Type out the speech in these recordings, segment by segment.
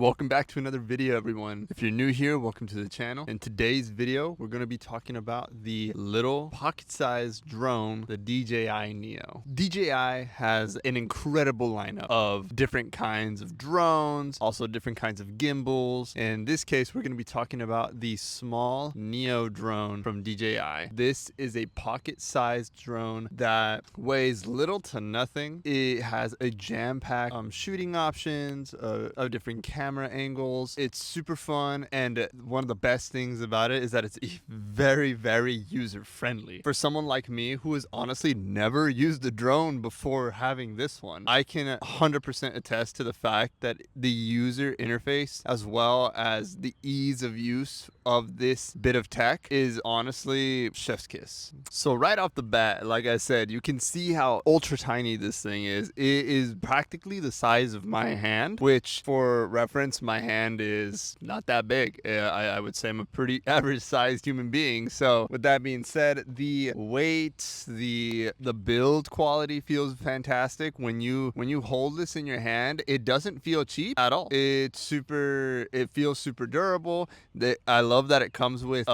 welcome back to another video, everyone. If you're new here, welcome to the channel. In today's video, we're going to be talking about the little pocket-sized drone, the DJI Neo. DJI has an incredible lineup of different kinds of drones, also different kinds of gimbals. In this case, we're going to be talking about the small Neo drone from DJI. This is a pocket-sized drone that weighs little to nothing. It has a jam-packed shooting options of different camera angles. It's super fun, and one of the best things about it is that it's very, very user-friendly. For someone like me who has honestly never used a drone before having this one, I can 100% attest to the fact that the user interface as well as the ease of use of this bit of tech is honestly chef's kiss. So right off the bat, like I said, you can see how ultra tiny this thing is. It is practically the size of my hand, which for reference, my hand is not that big. I would say I'm a pretty average sized human being. So with that being said, the weight, the build quality feels fantastic. When you hold this in your hand, it doesn't feel cheap at all. It feels super durable. I love that it comes with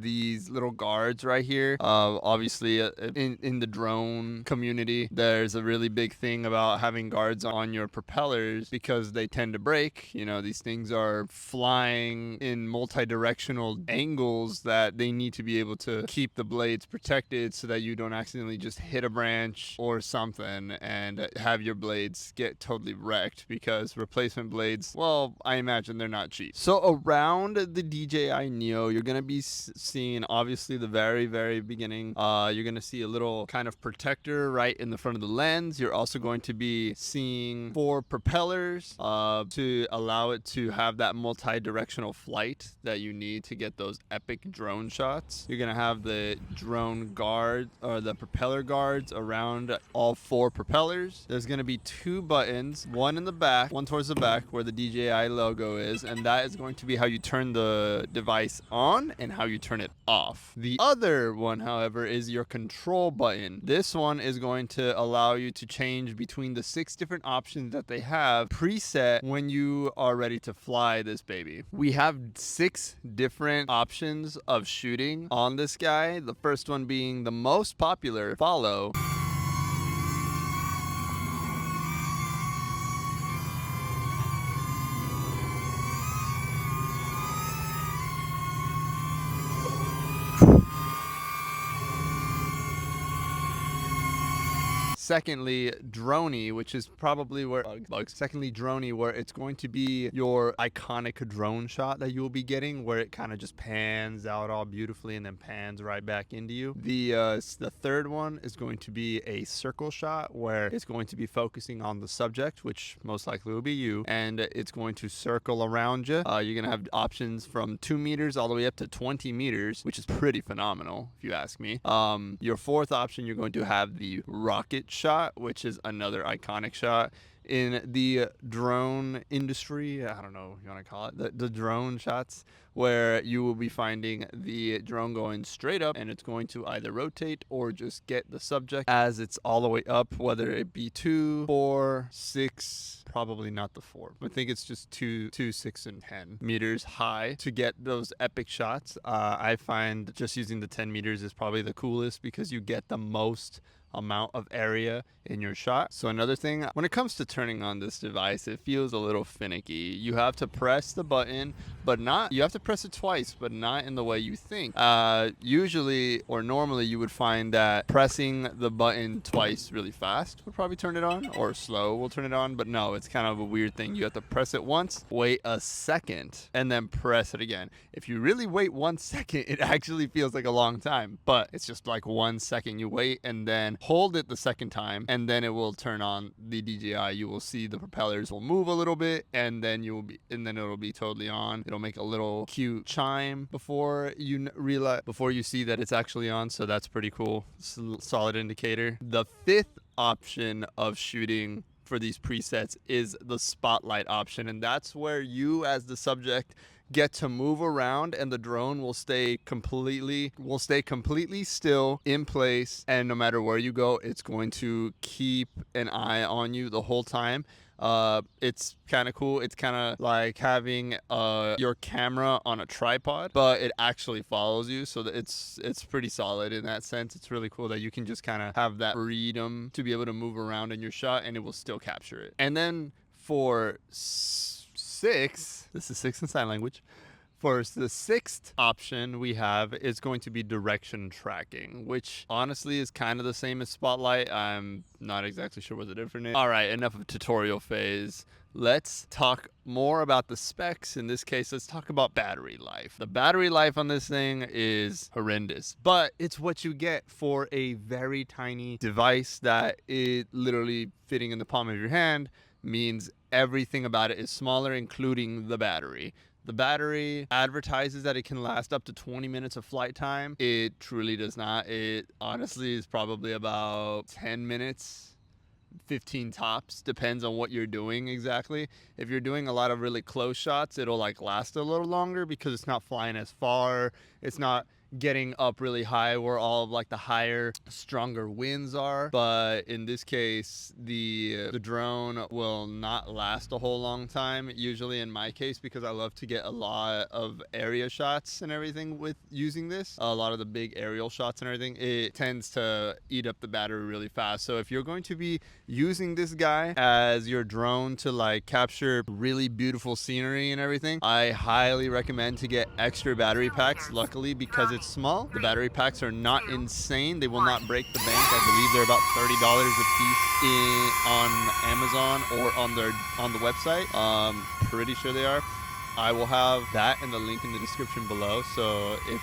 these little guards right here. Obviously in the drone community, there's a really big thing about having guards on your propellers because they tend to break. You know, these things are flying in multi-directional angles that they need to be able to keep the blades protected so that you don't accidentally just hit a branch or something and have your blades get totally wrecked, because replacement blades, well, I imagine they're not cheap. So around the DJI Neo, you're going to be seeing obviously the very, very beginning. You're going to see a little kind of protector right in the front of the lens. You're also going to be seeing 4 propellers to allow it to have that multi-directional flight that you need to get those epic drone shots. You're going to have the drone guard or the propeller guards around all 4 propellers. There's going to be 2 buttons, one in the back, one towards the back where the DJI logo is, and that is going to be how you turn the device on and how you turn it off. The other one, however, is your control button. This one is going to allow you to change between the 6 different options that they have preset when you are ready to fly this baby. We have 6 different options of shooting on this guy. The first one being the most popular, follow. Secondly, droney, which is probably where droney, where it's going to be your iconic drone shot that you will be getting, where it kind of just pans out all beautifully and then pans right back into you. The third one is going to be a circle shot, where it's going to be focusing on the subject, which most likely will be you, and it's going to circle around you. You're gonna have options from 2 meters all the way up to 20 meters, which is pretty phenomenal if you ask me. Your fourth option, you're going to have the rocket shot, which is another iconic shot in the drone industry. I don't know what you want to call it, the drone shots, where you will be finding the drone going straight up and it's going to either rotate or just get the subject as it's all the way up, whether it be 2, 4, 6, probably not the 4. I think it's just 2, 6, and 10 meters high to get those epic shots. I find just using the 10 meters is probably the coolest because you get the most amount of area in your shot. So another thing, when it comes to turning on this device, it feels a little finicky. You have to press the button, you have to press it twice, but not in the way you think. Usually or normally you would find that pressing the button twice really fast would probably turn it on, or slow will turn it on, but no, it's kind of a weird thing. You have to press it once, wait a second, and then press it again. If you really wait 1 second, it actually feels like a long time, but it's just like 1 second. You wait and then hold it the second time, and then it will turn on the DJI. You will see the propellers will move a little bit, and then it'll be totally on. It'll make a little cute chime before you see that it's actually on. So that's pretty cool. Solid indicator. The 5th option of shooting for these presets is the spotlight option, and that's where you as the subject get to move around and the drone will stay completely still in place, and no matter where you go, it's going to keep an eye on you the whole time. It's kind of cool. It's kind of like having your camera on a tripod, but it actually follows you, so that it's pretty solid in that sense. It's really cool that you can just kind of have that freedom to be able to move around in your shot and it will still capture it. And then for six, this is 6 in sign language. For the sixth option we have is going to be direction tracking, which honestly is kind of the same as Spotlight. I'm not exactly sure what the difference is. All right, enough of tutorial phase. Let's talk more about the specs. In this case, let's talk about battery life. The battery life on this thing is horrendous, but it's what you get for a very tiny device that it literally fitting in the palm of your hand means everything about it is smaller, including the battery. The battery advertises that it can last up to 20 minutes of flight time. It truly does not. It honestly is probably about 10 minutes, 15 tops, depends on what you're doing exactly. If you're doing a lot of really close shots, it'll like last a little longer because it's not flying as far. It's not getting up really high where all of like the higher, stronger winds are. But in this case, the drone will not last a whole long time, usually in my case, because I love to get a lot of area shots and everything with using this. A lot of the big aerial shots and everything, it tends to eat up the battery really fast. So if you're going to be using this guy as your drone to like capture really beautiful scenery and everything, I highly recommend to get extra battery packs. Luckily, because it's small, the battery packs are not insane. They will not break the bank. I believe they're about $30 a piece on Amazon or on the website. Pretty sure they are. I will have that and the link in the description below. So if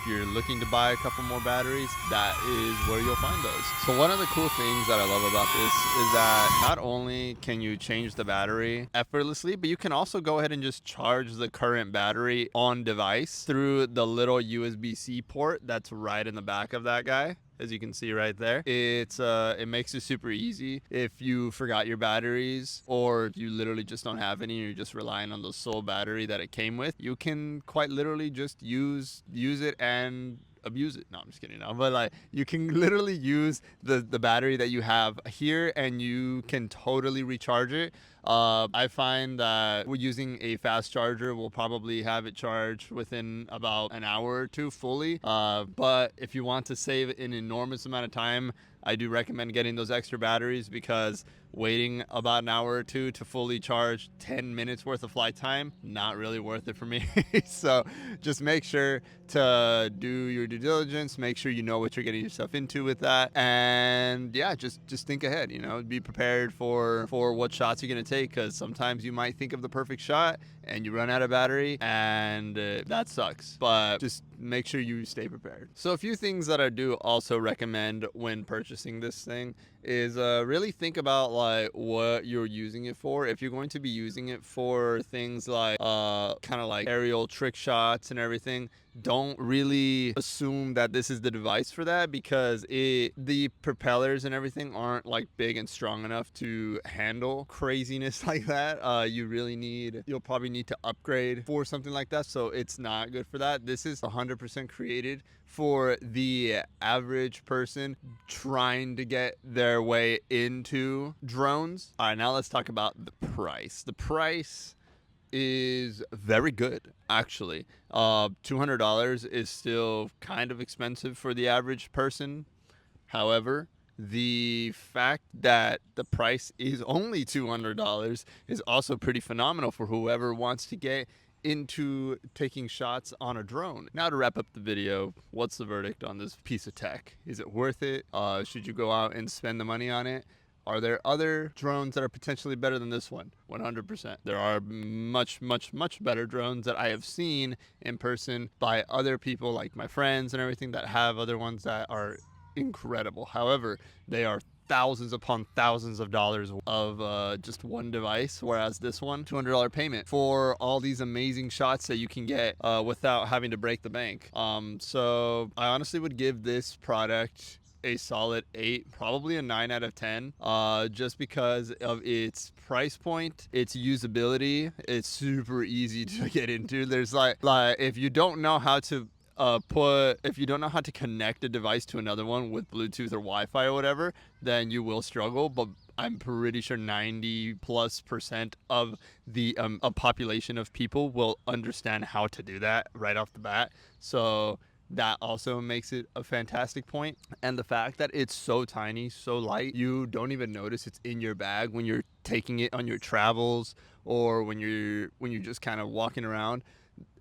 you're looking to buy a couple more batteries, that is where you'll find those. So one of the cool things that I love about this is that not only can you change the battery effortlessly, but you can also go ahead and just charge the current battery on device through the little USB-C port that's right in the back of that guy. As you can see right there, it makes it super easy. If you forgot your batteries or you literally just don't have any, you're just relying on the sole battery that it came with, you can quite literally just use it and abuse it. No, I'm just kidding. No, but like you can literally use the battery that you have here and you can totally recharge it. I find that we're using a fast charger. We'll probably have it charged within about an hour or two fully. But if you want to save an enormous amount of time, I do recommend getting those extra batteries because waiting about an hour or two to fully charge 10 minutes worth of flight time, not really worth it for me. So just make sure to do your due diligence, make sure you know what you're getting yourself into with that. And yeah, just think ahead, be prepared for what shots you're going to take, because sometimes you might think of the perfect shot and you run out of battery and that sucks. But just make sure you stay prepared. So a few things that I do also recommend when purchasing this thing is really think about like what you're using it for. If you're going to be using it for things like kind of like aerial trick shots and everything, don't really assume that this is the device for that, because the propellers and everything aren't like big and strong enough to handle craziness like that. You'll probably need to upgrade for something like that, so it's not good for that. This is 100% created for the average person trying to get their way into drones. All right, now let's talk about the price. The price is very good, actually. $200 is still kind of expensive for the average person. However, the fact that the price is only $200 is also pretty phenomenal for whoever wants to get into taking shots on a drone. Now to wrap up the video, what's the verdict on this piece of tech? Is it worth it? Should you go out and spend the money on it? Are there other drones that are potentially better than this one? 100%. There are much better drones that I have seen in person by other people, like my friends and everything, that have other ones that are incredible. However, they are thousands upon thousands of dollars of just one device, whereas this one, $200 payment for all these amazing shots that you can get without having to break the bank. So I honestly would give this product a solid 8, probably a 9 out of 10, just because of its price point, its usability. It's super easy to get into. There's like if you don't know how to if you don't know how to connect a device to another one with Bluetooth or Wi-Fi or whatever, then you will struggle. But I'm pretty sure 90+% of the a population of people will understand how to do that right off the bat. So that also makes it a fantastic point. And the fact that it's so tiny, so light, you don't even notice it's in your bag when you're taking it on your travels or when you're just kind of walking around.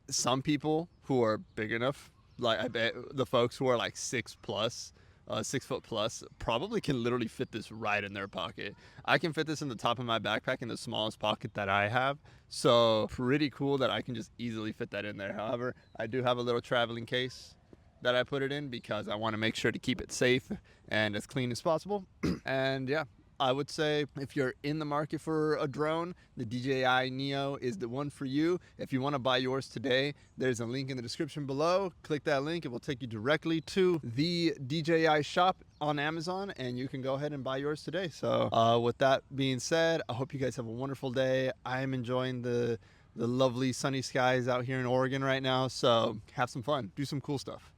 Some people who are big enough, like I bet the folks who are like 6 foot plus, probably can literally fit this right in their pocket. I can fit this in the top of my backpack in the smallest pocket that I have. So pretty cool that I can just easily fit that in there. However, I do have a little traveling case that I put it in because I want to make sure to keep it safe and as clean as possible. And yeah, I would say if you're in the market for a drone, the DJI Neo is the one for you. If you want to buy yours today, there's a link in the description below. Click that link. It will take you directly to the DJI shop on Amazon, and you can go ahead and buy yours today. So with that being said, I hope you guys have a wonderful day. I'm enjoying the lovely sunny skies out here in Oregon right now. So have some fun. Do some cool stuff.